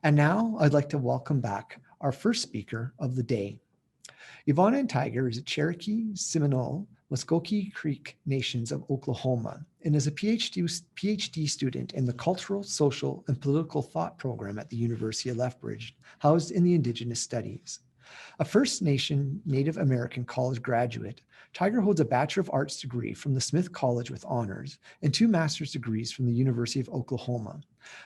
And now I'd like to welcome back our first speaker of the day. Yvonne Tiger is a Cherokee, Seminole, Muskogee Creek Nations of Oklahoma and is a PhD student in the Cultural, Social, and Political Thought program at the University of Lethbridge, housed in the Indigenous Studies. A First Nation Native American college graduate, Tiger holds a Bachelor of Arts degree from the Smith College with honors and 2 master's degrees from the University of Oklahoma,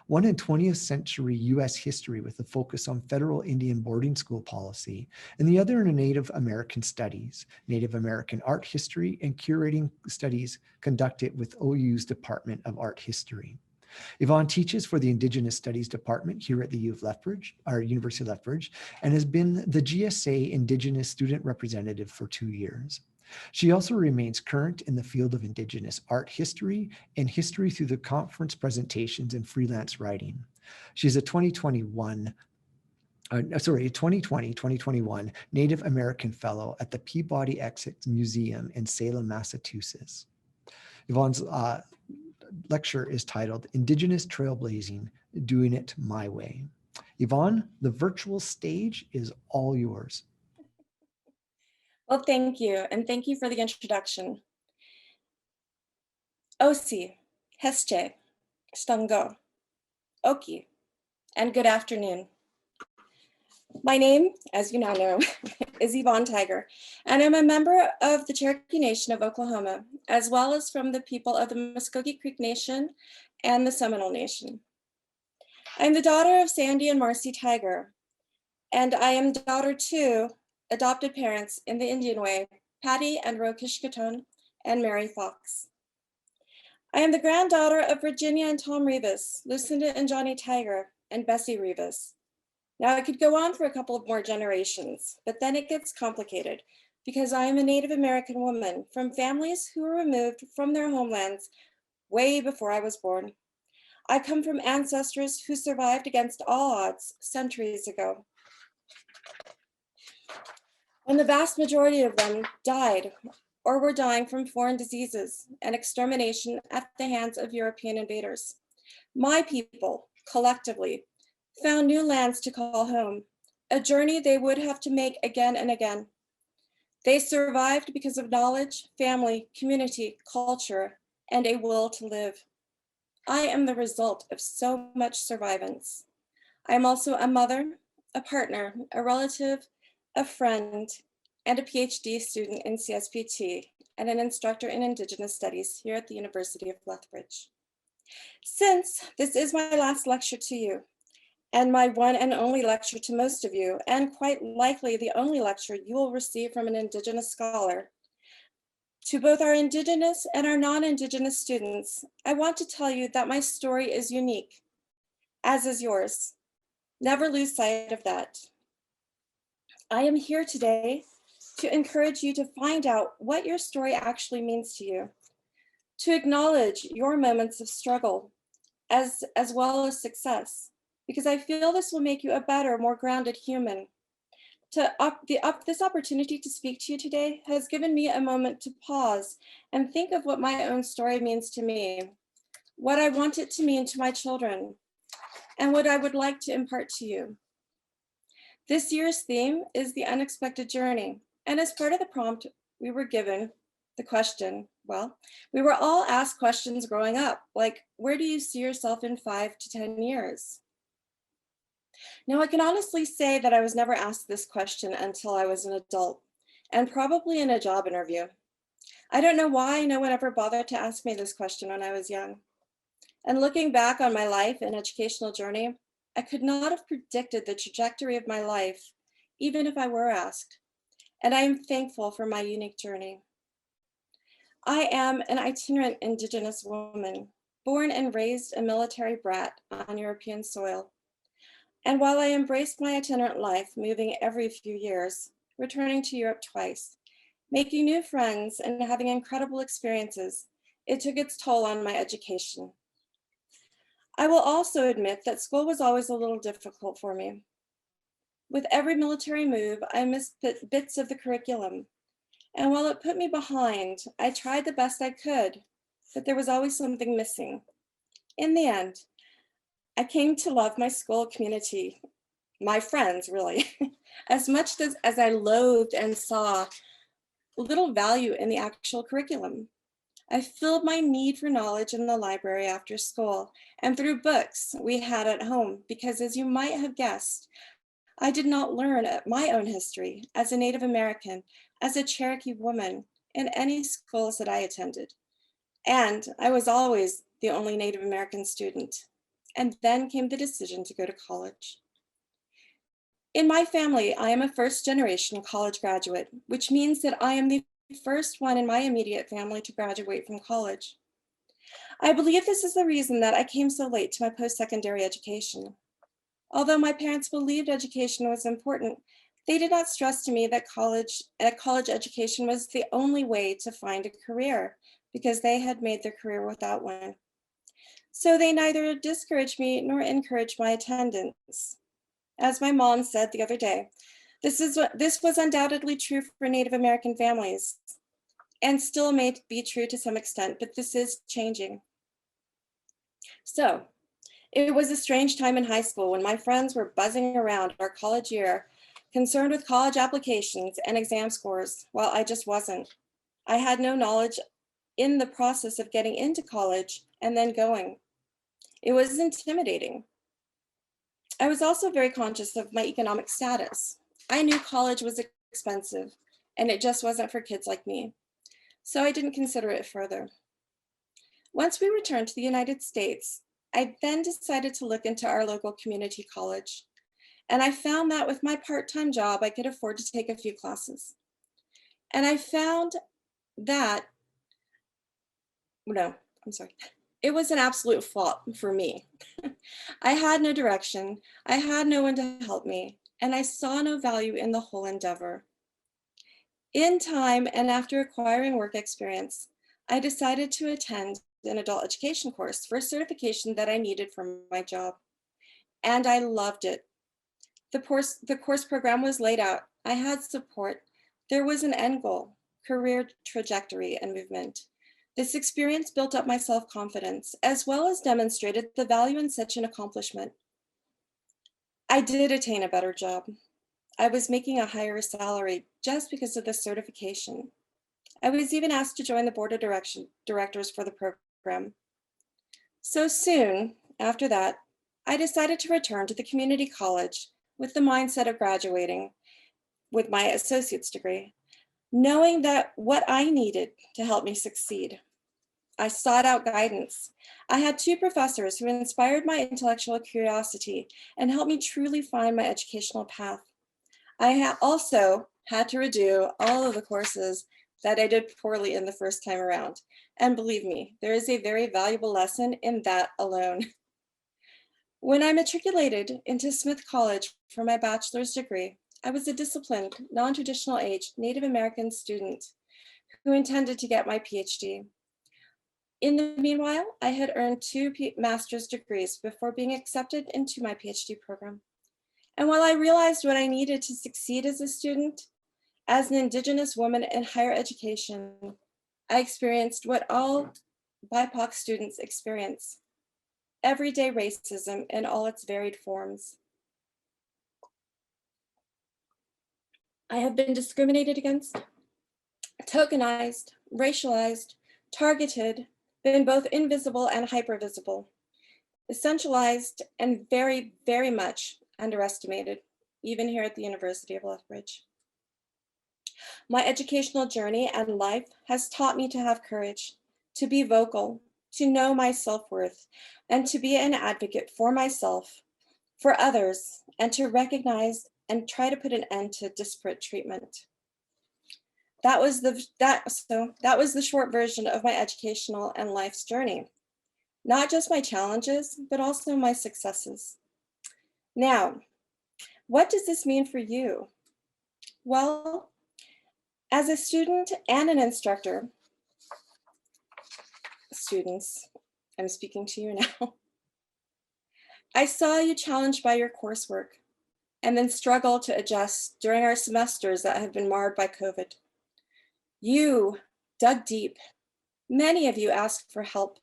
one in 20th century U.S. history with a focus on federal Indian boarding school policy, and the other in Native American studies, Native American art history, and curating studies conducted with OU's Department of Art History. Yvonne teaches for the Indigenous Studies Department here at the University of Lethbridge, and has been the GSA Indigenous Student Representative for 2 years. She also remains current in the field of Indigenous art history and history through the conference presentations and freelance writing. She's a 2020-2021 Native American Fellow at the Peabody Essex Museum in Salem, Massachusetts. Yvonne's lecture is titled Indigenous Trailblazing, Doing It My Way. Yvonne, the virtual stage is all yours. Well, thank you, and thank you for the introduction. Osi, Hesche, Stango, Oki, and good afternoon. My name, as you now know, is Yvonne Tiger, and I'm a member of the Cherokee Nation of Oklahoma, as well as from the people of the Muskogee Creek Nation and the Seminole Nation. I'm the daughter of Sandy and Marcy Tiger, and I am daughter to adopted parents in the Indian way, Patty and Rokishkaton and Mary Fox. I am the granddaughter of Virginia and Tom Rivas, Lucinda and Johnny Tiger, and Bessie Rivas. Now I could go on for a couple of more generations, but then it gets complicated because I am a Native American woman from families who were removed from their homelands way before I was born. I come from ancestors who survived against all odds centuries ago. And the vast majority of them died or were dying from foreign diseases and extermination at the hands of European invaders. My people, collectively, found new lands to call home, a journey they would have to make again and again. They survived because of knowledge, family, community, culture, and a will to live. I am the result of so much survivance. I am also a mother, a partner, a relative, a friend, and a PhD student in CSPT and an instructor in Indigenous Studies here at the University of Lethbridge. Since this is my last lecture to you, and my one and only lecture to most of you, and quite likely the only lecture you will receive from an Indigenous scholar, to both our Indigenous and our non-Indigenous students, I want to tell you that my story is unique, as is yours. Never lose sight of that. I am here today to encourage you to find out what your story actually means to you, to acknowledge your moments of struggle as well as success, because I feel this will make you a better, more grounded human. This opportunity to speak to you today has given me a moment to pause and think of what my own story means to me, what I want it to mean to my children, and what I would like to impart to you. This year's theme is the unexpected journey, and as part of the prompt, we were given the question, well, we were all asked questions growing up, like, where do you see yourself in 5 to 10 years? Now, I can honestly say that I was never asked this question until I was an adult, and probably in a job interview. I don't know why no one ever bothered to ask me this question when I was young. And looking back on my life and educational journey, I could not have predicted the trajectory of my life, even if I were asked. And I am thankful for my unique journey. I am an itinerant Indigenous woman, born and raised a military brat on European soil. And while I embraced my itinerant life, moving every few years, returning to Europe twice, making new friends and having incredible experiences, it took its toll on my education. I will also admit that school was always a little difficult for me. With every military move, I missed bits of the curriculum. And while it put me behind, I tried the best I could, but there was always something missing. In the end, I came to love my school community, my friends really, as much as I loathed and saw little value in the actual curriculum. I filled my need for knowledge in the library after school and through books we had at home, because as you might have guessed, I did not learn my own history as a Native American, as a Cherokee woman in any schools that I attended. And I was always the only Native American student. And then came the decision to go to college. In my family, I am a first generation college graduate, which means that I am the first one in my immediate family to graduate from college. I believe this is the reason that I came so late to my post-secondary education. Although my parents believed education was important, they did not stress to me that college education was the only way to find a career, because they had made their career without one. So they neither discouraged me nor encouraged my attendance. As my mom said the other day, this was undoubtedly true for Native American families, and still may be true to some extent, but this is changing. So it was a strange time in high school when my friends were buzzing around our college year, concerned with college applications and exam scores, while I just wasn't. I had no knowledge in the process of getting into college and then going. It was intimidating. I was also very conscious of my economic status. I knew college was expensive and it just wasn't for kids like me. So I didn't consider it further. Once we returned to the United States, I then decided to look into our local community college. And I found that with my part-time job, I could afford to take a few classes. And I found that, no, I'm sorry. It was an absolute flop for me. I had no direction, I had no one to help me, and I saw no value in the whole endeavor. In time and after acquiring work experience, I decided to attend an adult education course for a certification that I needed for my job. And I loved it. The course program was laid out. I had support. There was an end goal, career trajectory and movement. This experience built up my self-confidence, as well as demonstrated the value in such an accomplishment. I did attain a better job. I was making a higher salary just because of the certification. I was even asked to join the board of directors for the program. So soon after that, I decided to return to the community college with the mindset of graduating with my associate's degree, knowing that what I needed to help me succeed. I sought out guidance. I had two professors who inspired my intellectual curiosity and helped me truly find my educational path. I also had to redo all of the courses that I did poorly in the first time around. And believe me, there is a very valuable lesson in that alone. When I matriculated into Smith College for my bachelor's degree, I was a disciplined, non-traditional age Native American student who intended to get my PhD. In the meanwhile, I had earned two master's degrees before being accepted into my PhD program. And while I realized what I needed to succeed as a student, as an Indigenous woman in higher education, I experienced what all BIPOC students experience: everyday racism in all its varied forms. I have been discriminated against, tokenized, racialized, targeted, been both invisible and hypervisible, essentialized, and very, very much underestimated, even here at the University of Lethbridge. My educational journey and life has taught me to have courage, to be vocal, to know my self-worth, and to be an advocate for myself, for others, and to recognize and try to put an end to disparate treatment. That was the short version of my educational and life's journey. Not just my challenges, but also my successes. Now, what does this mean for you? Well, as a student and an instructor, students, I'm speaking to you now, I saw you challenged by your coursework and then struggle to adjust during our semesters that have been marred by COVID. You dug deep. Many of you asked for help,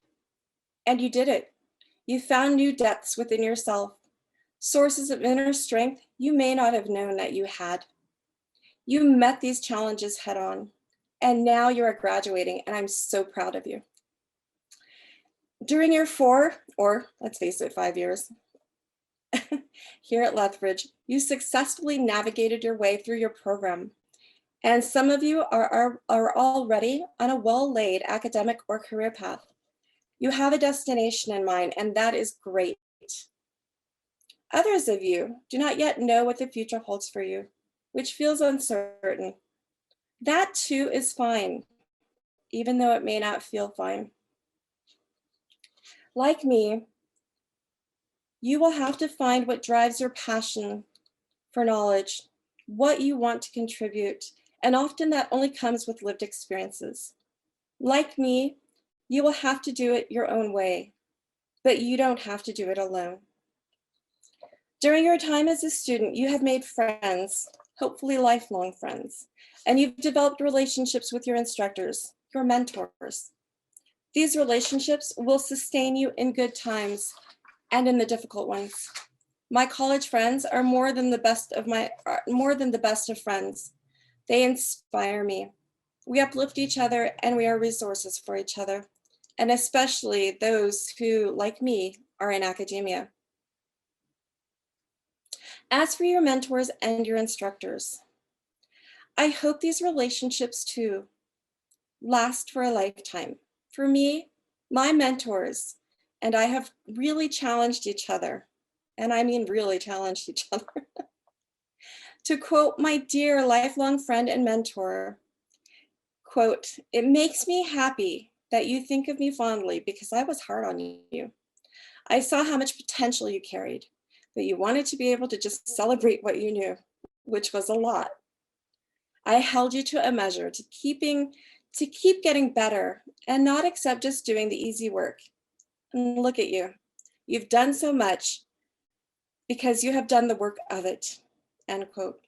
and you did it. You found new depths within yourself, sources of inner strength you may not have known that you had. You met these challenges head on, and now you are graduating, and I'm so proud of you. During your 4, or let's face it, 5 years here at Lethbridge, you successfully navigated your way through your program. And some of you are already on a well-laid academic or career path. You have a destination in mind, and that is great. Others of you do not yet know what the future holds for you, which feels uncertain. That too is fine, even though it may not feel fine. Like me, you will have to find what drives your passion for knowledge, what you want to contribute, and often that only comes with lived experiences. Like me, you will have to do it your own way, but you don't have to do it alone. During your time as a student, you have made friends, hopefully lifelong friends, and you've developed relationships with your instructors, your mentors. These relationships will sustain you in good times and in the difficult ones. My college friends are more than the best of friends. They inspire me. We uplift each other and we are resources for each other, and especially those who, like me, are in academia. As for your mentors and your instructors, I hope these relationships too last for a lifetime. For me, my mentors and I have really challenged each other, and I mean really challenged each other. To quote my dear lifelong friend and mentor, quote, "It makes me happy that you think of me fondly because I was hard on you. I saw how much potential you carried, but you wanted to be able to just celebrate what you knew, which was a lot. I held you to a measure to keep getting better and not accept just doing the easy work. And look at you. You've done so much because you have done the work of it," end quote.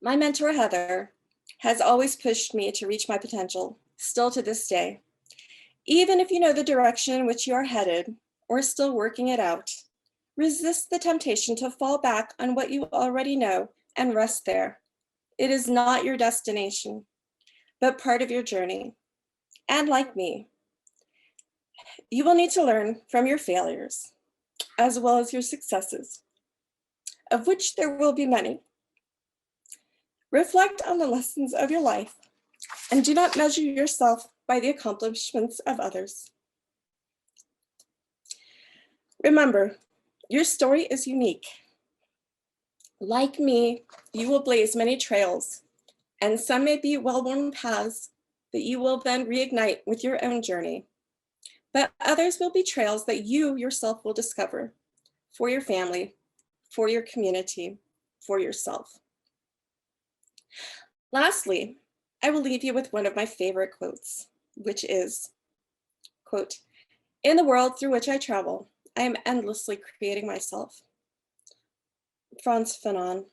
My mentor, Heather, has always pushed me to reach my potential, still to this day. Even if you know the direction in which you are headed or still working it out, resist the temptation to fall back on what you already know and rest there. It is not your destination, but part of your journey. And like me, you will need to learn from your failures as well as your successes, of which there will be many. Reflect on the lessons of your life and do not measure yourself by the accomplishments of others. Remember, your story is unique. Like me, you will blaze many trails, and some may be well-worn paths that you will then reignite with your own journey. But others will be trails that you yourself will discover for your family, for your community, for yourself. Lastly, I will leave you with one of my favorite quotes, which is, quote, "In the world through which I travel, I am endlessly creating myself." Frantz Fanon.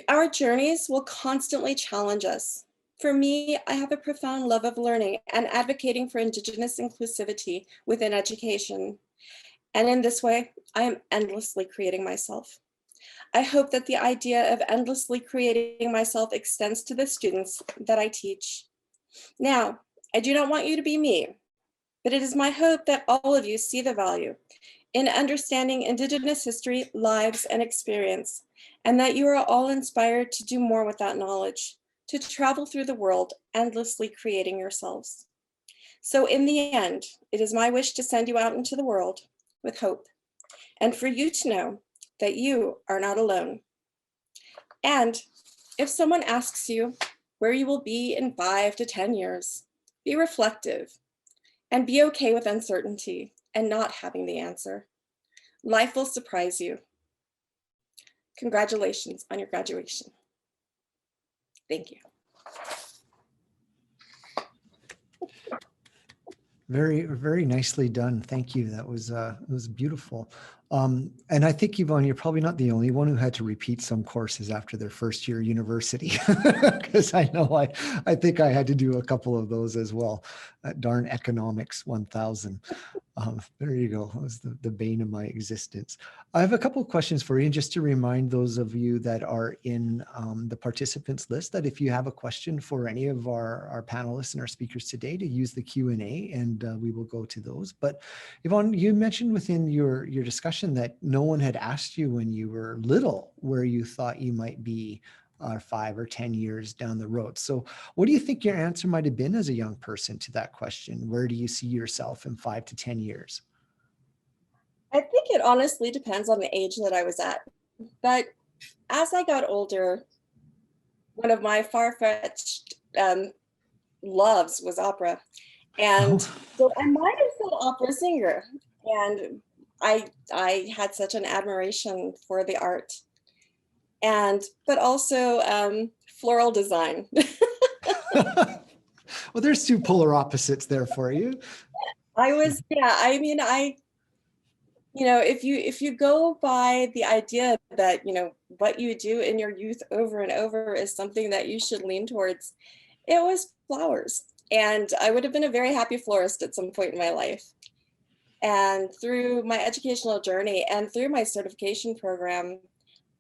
Our journeys will constantly challenge us. For me, I have a profound love of learning and advocating for Indigenous inclusivity within education. And in this way, I am endlessly creating myself. I hope that the idea of endlessly creating myself extends to the students that I teach. Now, I do not want you to be me, but it is my hope that all of you see the value in understanding Indigenous history, lives, and experience, and that you are all inspired to do more with that knowledge, to travel through the world, endlessly creating yourselves. So in the end, it is my wish to send you out into the world with hope, and for you to know that you are not alone. And if someone asks you where you will be in 5 to 10 years, be reflective and be okay with uncertainty and not having the answer. Life will surprise you. Congratulations on your graduation. Thank you. Very, very nicely done. Thank you. That was it was beautiful. And I think, Yvonne, you're probably not the only one who had to repeat some courses after their first year university, because I know I think I had to do a couple of those as well. That darn economics 1000. There you go. That was the bane of my existence. I have a couple of questions for you, just to remind those of you that are in the participants list that if you have a question for any of our panelists and our speakers today, to use the Q&A, and we will go to those. But Yvonne, you mentioned within your discussion that no one had asked you when you were little where you thought you might be 5 or 10 years down the road. So what do you think your answer might have been as a young person to that question? Where do you see yourself in 5 to 10 years? I think it honestly depends on the age that I was at. But as I got older, one of my far-fetched loves was opera. And Oh, so I might have said opera singer. And I had such an admiration for the art. But also floral design. well, there's two polar opposites there for you. Yeah, I mean, if you go by the idea that, what you do in your youth over and over is something that you should lean towards, it was flowers. And I would have been a very happy florist at some point in my life. And through my educational journey and through my certification program,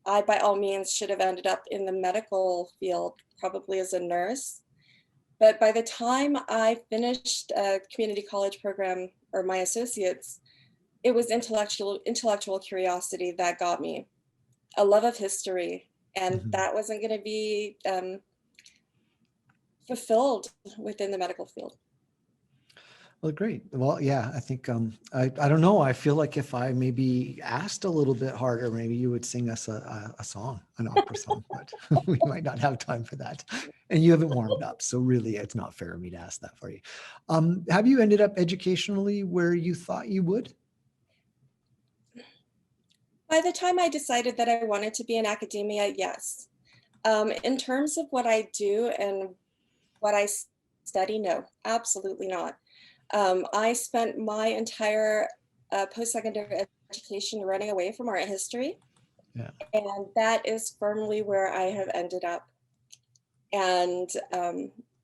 I by all means should have ended up in the medical field, probably as a nurse. But by the time I finished a community college program, or my associates, it was intellectual curiosity that got me, a love of history, and Mhm. that wasn't going to be fulfilled within the medical field. Well, great. Well, yeah, I think I don't know. I feel like if I maybe asked a little bit harder, maybe you would sing us a song, an opera song, but we might not have time for that. And you haven't warmed up, so really, it's not fair of me to ask that for you. Have you ended up educationally where you thought you would? By the time I decided that I wanted to be in academia, yes. In terms of what I do and what I study, no, absolutely not. I spent my entire post-secondary education running away from art history, Yeah. and that is firmly where I have ended up. And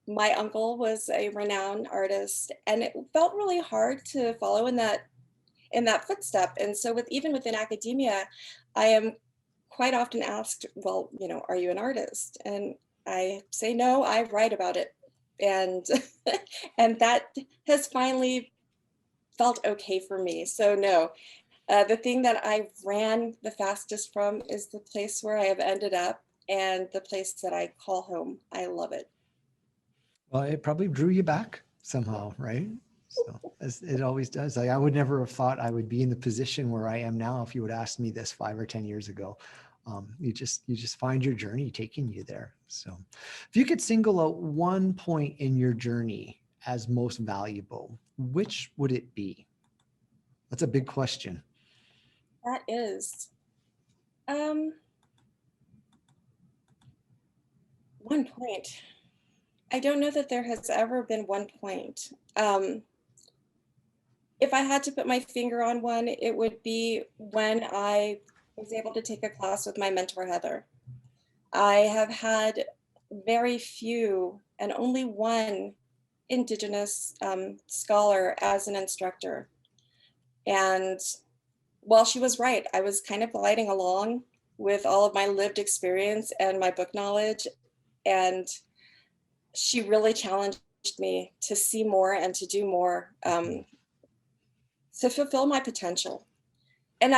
my uncle was a renowned artist, and it felt really hard to follow in that footstep. And so even within academia, I am quite often asked, well, are you an artist? And I say, no, I write about it. And and that has finally felt okay for me. So no, the thing that I ran the fastest from is the place where I have ended up and the place that I call home. I love it. Well, it probably drew you back somehow, right? So as it always does. I would never have thought I would be in the position where I am now if you would ask me this 5 or 10 years ago. You just find your journey taking you there. So if you could single out one point in your journey as most valuable, which would it be? That's a big question. That is um, one point. I don't know that there has ever been one point. If I had to put my finger on one, it would be when I was able to take a class with my mentor, Heather. I have had very few and only one Indigenous scholar as an instructor. And while she was right, I was kind of gliding along with all of my lived experience and my book knowledge. And she really challenged me to see more and to do more, to fulfill my potential. And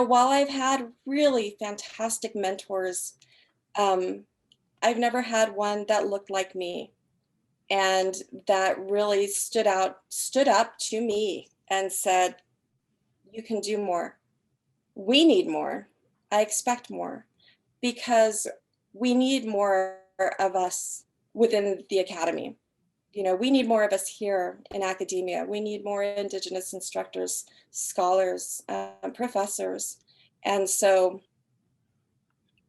while I've had really fantastic mentors, I've never had one that looked like me and that really stood up to me and said, you can do more. We need more. I expect more, because we need more of us within the academy. We need more of us here in academia. We need more Indigenous instructors, scholars, professors. And so,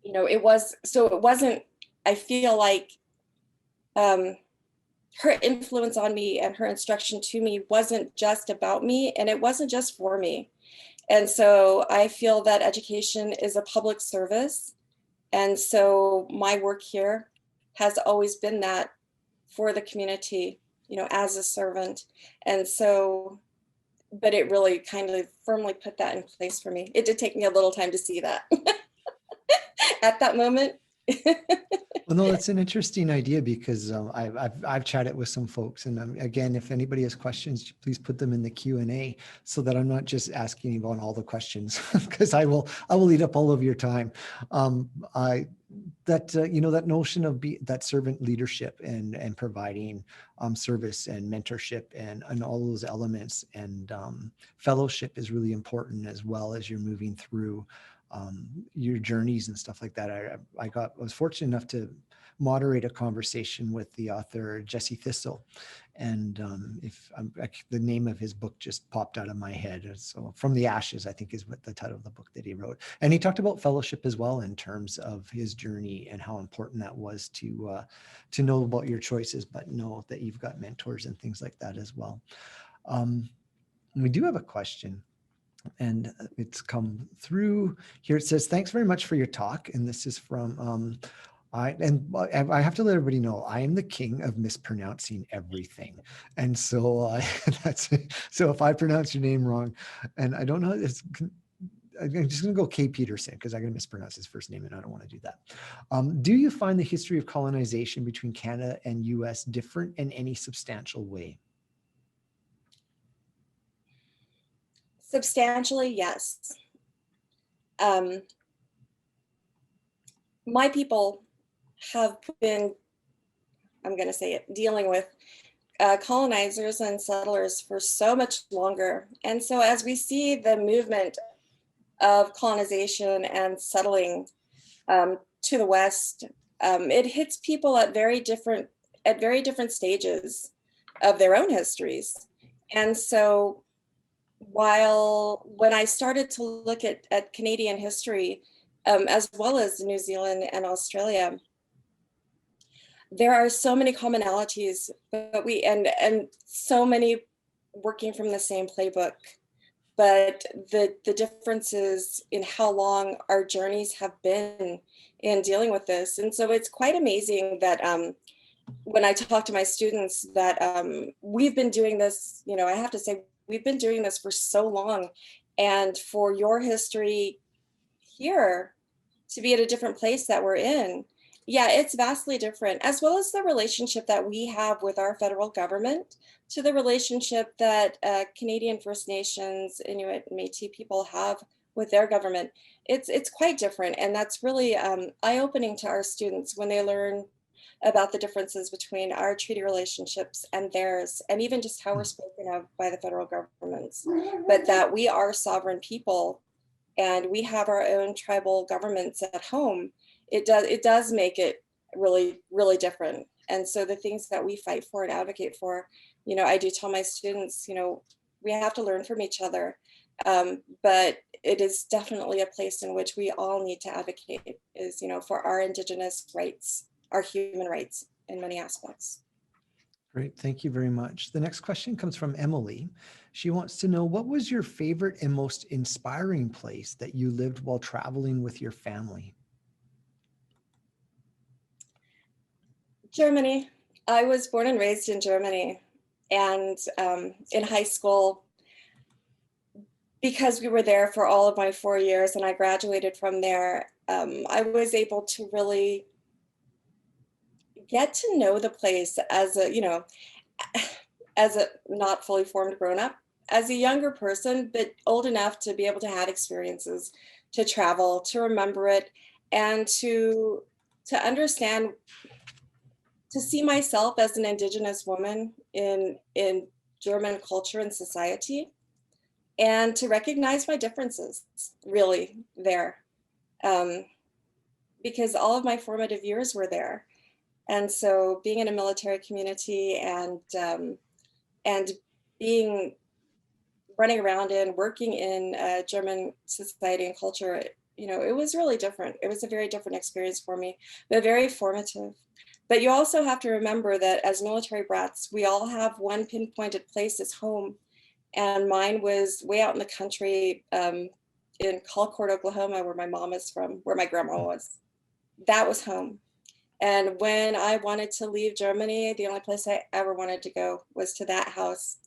it wasn't, I feel like, um, her influence on me and her instruction to me wasn't just about me, and it wasn't just for me. And so I feel that education is a public service. And so my work here has always been that, for the community, as a servant. And so, but it really kind of firmly put that in place for me. It did take me a little time to see that at that moment. Well, no, that's an interesting idea, because I've chatted with some folks, and again, if anybody has questions, please put them in the Q&A, so that I'm not just asking Yvonne all the questions, because I will eat up all of your time. That notion of that servant leadership and providing service and mentorship and all those elements, and fellowship is really important, as well as you're moving through your journeys and stuff like that. I was fortunate enough to moderate a conversation with the author Jesse Thistle, and the name of his book just popped out of my head. So From the Ashes, I think, is what the title of the book that he wrote, and he talked about fellowship as well, in terms of his journey and how important that was to know about your choices, but know that you've got mentors and things like that as well. We do have a question, and it's come through here. It says, "Thanks very much for your talk." And this is from, I have to let everybody know, I am the king of mispronouncing everything. And so so if I pronounce your name wrong, and I don't know, I'm just going to go K. Peterson, because I'm going to mispronounce his first name, and I don't want to do that. Do you find the history of colonization between Canada and US different in any substantial way? Substantially, yes. My people have been, I'm going to say it, dealing with colonizers and settlers for so much longer. And so as we see the movement of colonization and settling to the West, it hits people at very different stages of their own histories. And so when I started to look at Canadian history, as well as New Zealand and Australia, there are so many commonalities, but and so many working from the same playbook. But the differences in how long our journeys have been in dealing with this. And so it's quite amazing that when I talk to my students that we've been doing this, I have to say, we've been doing this for so long. And for your history here to be at a different place that we're in, yeah, it's vastly different, as well as the relationship that we have with our federal government to the relationship that Canadian First Nations, Inuit, and Métis people have with their government. It's quite different. And that's really eye-opening to our students when they learn about the differences between our treaty relationships and theirs, and even just how we're spoken of by the federal governments, but that we are sovereign people and we have our own tribal governments at home. It does make it really, really different. And so the things that we fight for and advocate for, I do tell my students, we have to learn from each other. But it is definitely a place in which we all need to advocate, is, for our Indigenous rights, our human rights in many aspects. Great, thank you very much. The next question comes from Emily. She wants to know, what was your favorite and most inspiring place that you lived while traveling with your family? Germany. I was born and raised in Germany. And in high school, because we were there for all of my 4 years and I graduated from there, I was able to really get to know the place as a not fully formed grown-up, as a younger person, but old enough to be able to have experiences, to travel, to remember it, and to understand, to see myself as an Indigenous woman in German culture and society, and to recognize my differences really there, because all of my formative years were there. And so being in a military community and being running around and working in German society and culture, it was really different. It was a very different experience for me, but very formative. But you also have to remember that as military brats, we all have one pinpointed place as home. And mine was way out in the country, in Colcord, Oklahoma, where my mom is from, where my grandma was. That was home. And when I wanted to leave Germany, the only place I ever wanted to go was to that house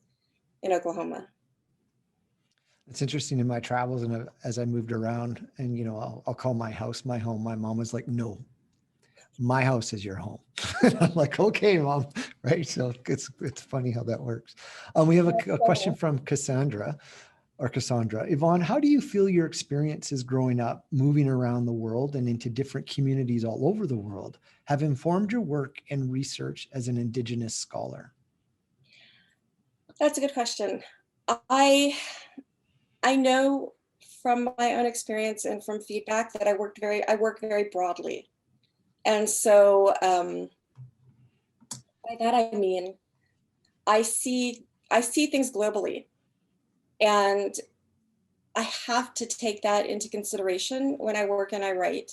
in Oklahoma. It's interesting in my travels and as I moved around, and I'll call my house my home. My mom was like, "No, my house is your home." And I'm like, "Okay, mom." Right. So it's funny how that works. We have a question from Cassandra. Yvonne, how do you feel your experiences growing up, moving around the world and into different communities all over the world have informed your work and research as an Indigenous scholar? That's a good question. I I know from my own experience and from feedback that I work very broadly. And so by that I mean I see things globally, and I have to take that into consideration when I work and I write.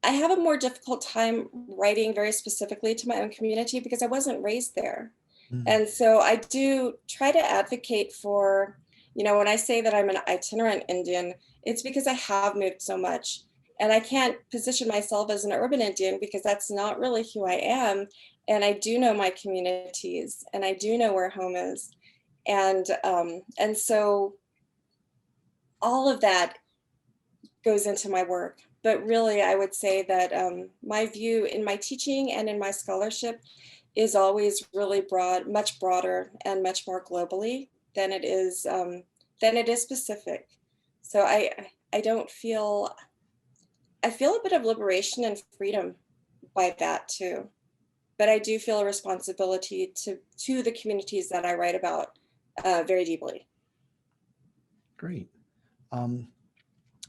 I have a more difficult time writing very specifically to my own community because I wasn't raised there. Mm, And so I do try to advocate for, when I say that I'm an itinerant Indian, it's because I have moved so much. And I can't position myself as an urban Indian because that's not really who I am. And I do know my communities and I do know where home is. And so all of that goes into my work. But really, I would say that my view in my teaching and in my scholarship is always really broad, much broader and much more globally than it is specific. So I don't feel I feel a bit of liberation and freedom by that too. But I do feel a responsibility to the communities that I write about very deeply. great. Um,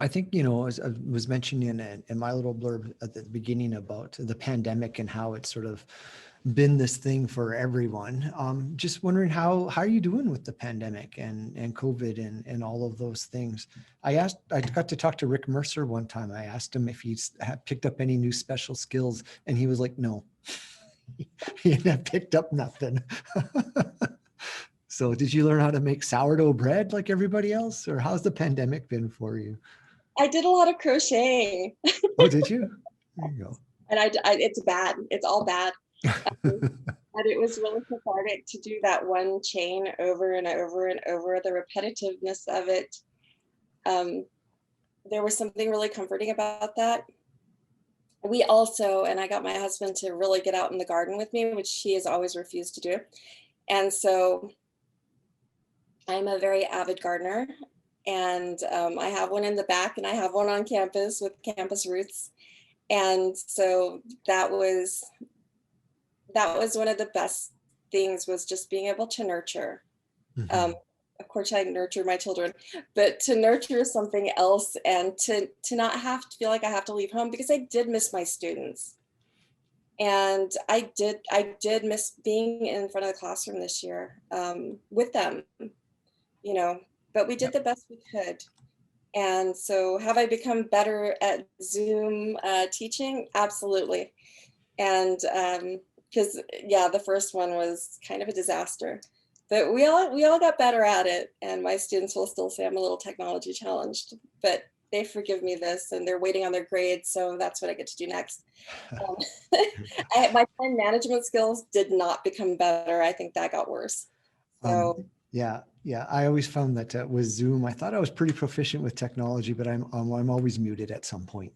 I think, as I was mentioning in my little blurb at the beginning about the pandemic and how it's sort of been this thing for everyone. Just wondering how are you doing with the pandemic and COVID and all of those things. I got to talk to Rick Mercer one time. I asked him if he's had picked up any new special skills, and he was like, no, he hadn't picked up nothing. So did you learn how to make sourdough bread like everybody else, or how's the pandemic been for you? I did a lot of crocheting, Oh, did you? There you and it's bad. It's all bad. go. But it was really cathartic to do that one chain over and over and over. The repetitiveness of it. Um, there was something really comforting about that. We also, and I got my husband to really get out in the garden with me, which he has always refused to do. And so I'm a very avid gardener, and I have one in the back, and I have one on campus with campus roots. And so that was one of the best things, was just being able to nurture. Um, Mhm. of course, I nurture my children, but to nurture something else and to not have to feel like I have to leave home, because I did miss my students, and I did miss being in front of the classroom this year with them, you know. But we did Yep. the best we could. And so, have I become better at Zoom teaching? Absolutely. And because yeah, the first one was kind of a disaster, but we all got better at it. And my students will still say I'm a little technology challenged, but they forgive me this, and they're waiting on their grades, so that's what I get to do next. Um, my time management skills did not become better. I think that got worse. Um, So yeah, yeah. I always found that with Zoom, I thought I was pretty proficient with technology, but I'm always muted at some point,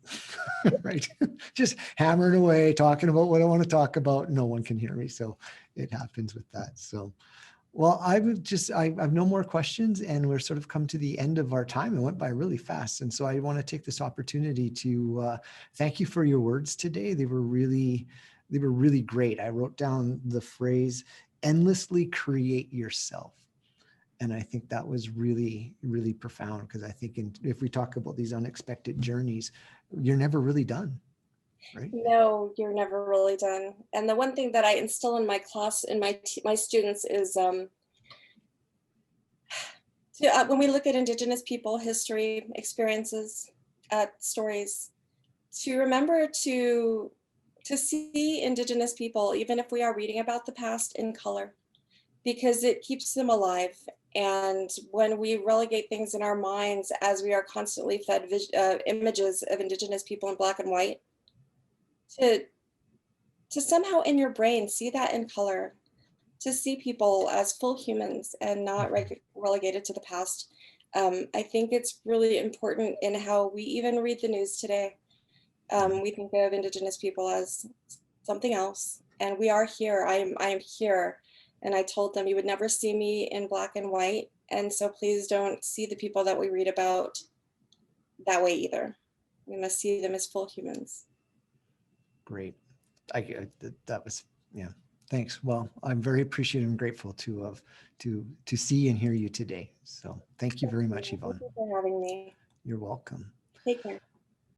right? Just hammering away, talking about what I want to talk about. No one can hear me, so it happens with that. So, well, I've no more questions, and we're sort of come to the end of our time. It went by really fast, and so I want to take this opportunity to thank you for your words today. They were really great. I wrote down the phrase "endlessly create yourself." And I think that was really, really profound, because I think if we talk about these unexpected journeys, you're never really done, right? no, you're never really done. And the one thing that I instill in my class, in my students, is when we look at Indigenous people, history, experiences, stories, to remember to to see Indigenous people, even if we are reading about the past, in color, because it keeps them alive. And when we relegate things in our minds, as we are constantly fed images of Indigenous people in black and white, to somehow in your brain see that in color, to see people as full humans and not relegated to the past. I think it's really important in how we even read the news today. We think of Indigenous people as something else, and we are here. I am here, and I told them you would never see me in black and white, and so please don't see the people that we read about that way either. We must see them as full humans. Great. That was, yeah. Thanks. Well, I'm very appreciative and grateful to see and hear you today. So thank you very much, Yvonne. Thank you for having me. You're welcome. Take care.